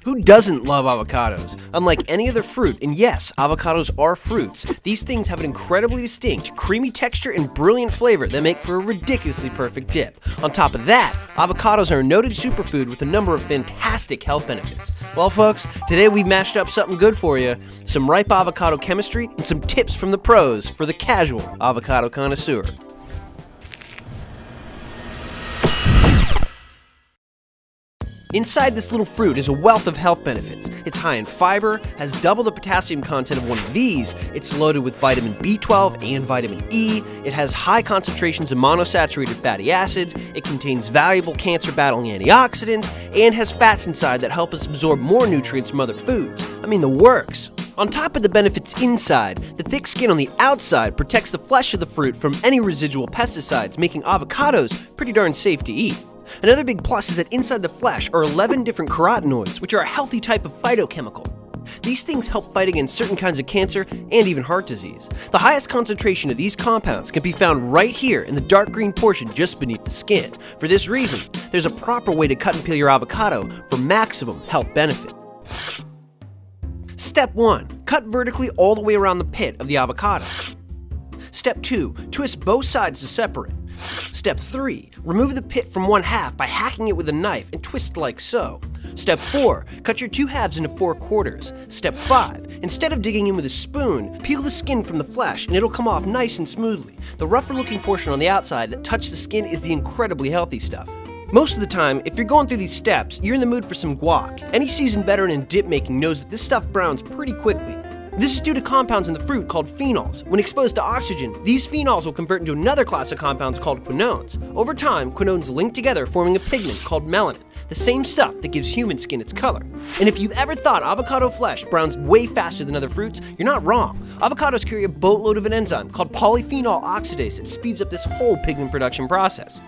Who doesn't love avocados? Unlike any other fruit, and yes, avocados are fruits, these things have an incredibly distinct, creamy texture and brilliant flavor that make for a ridiculously perfect dip. On top of that, avocados are a noted superfood with a number of fantastic health benefits. Well folks, today we've mashed up something good for you, some ripe avocado chemistry and some tips from the pros for the casual avocado connoisseur. Inside this little fruit is a wealth of health benefits. It's high in fiber, has double the potassium content of one of these, it's loaded with vitamin B12 and vitamin E, it has high concentrations of monounsaturated fatty acids, it contains valuable cancer-battling antioxidants, and has fats inside that help us absorb more nutrients from other foods. I mean, the works. On top of the benefits inside, the thick skin on the outside protects the flesh of the fruit from any residual pesticides, making avocados pretty darn safe to eat. Another big plus is that inside the flesh are 11 different carotenoids, which are a healthy type of phytochemical. These things help fight against certain kinds of cancer and even heart disease. The highest concentration of these compounds can be found right here in the dark green portion just beneath the skin. For this reason, there's a proper way to cut and peel your avocado for maximum health benefit. Step 1. Cut vertically all the way around the pit of the avocado. Step 2. Twist both sides to separate. Step 3. Remove the pit from one half by hacking it with a knife and twist like so. Step 4. Cut your two halves into 4 quarters. Step 5. Instead of digging in with a spoon, peel the skin from the flesh and it'll come off nice and smoothly. The rougher looking portion on the outside that touches the skin is the incredibly healthy stuff. Most of the time, if you're going through these steps, you're in the mood for some guac. Any seasoned veteran in dip making knows that this stuff browns pretty quickly. This is due to compounds in the fruit called phenols. When exposed to oxygen, these phenols will convert into another class of compounds called quinones. Over time, quinones link together forming a pigment called melanin, the same stuff that gives human skin its color. And if you've ever thought avocado flesh browns way faster than other fruits, you're not wrong. Avocados carry a boatload of an enzyme called polyphenol oxidase that speeds up this whole pigment production process.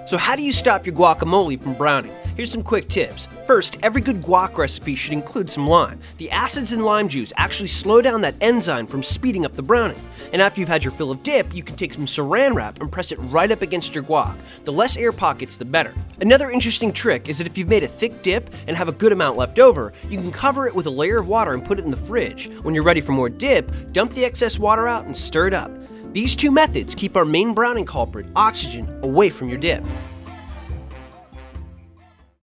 So how do you stop your guacamole from browning? Here's some quick tips. First, every good guac recipe should include some lime. The acids in lime juice actually slow down that enzyme from speeding up the browning. And after you've had your fill of dip, you can take some saran wrap and press it right up against your guac. The less air pockets, the better. Another interesting trick is that if you've made a thick dip and have a good amount left over, you can cover it with a layer of water and put it in the fridge. When you're ready for more dip, dump the excess water out and stir it up. These two methods keep our main browning culprit, oxygen, away from your dip.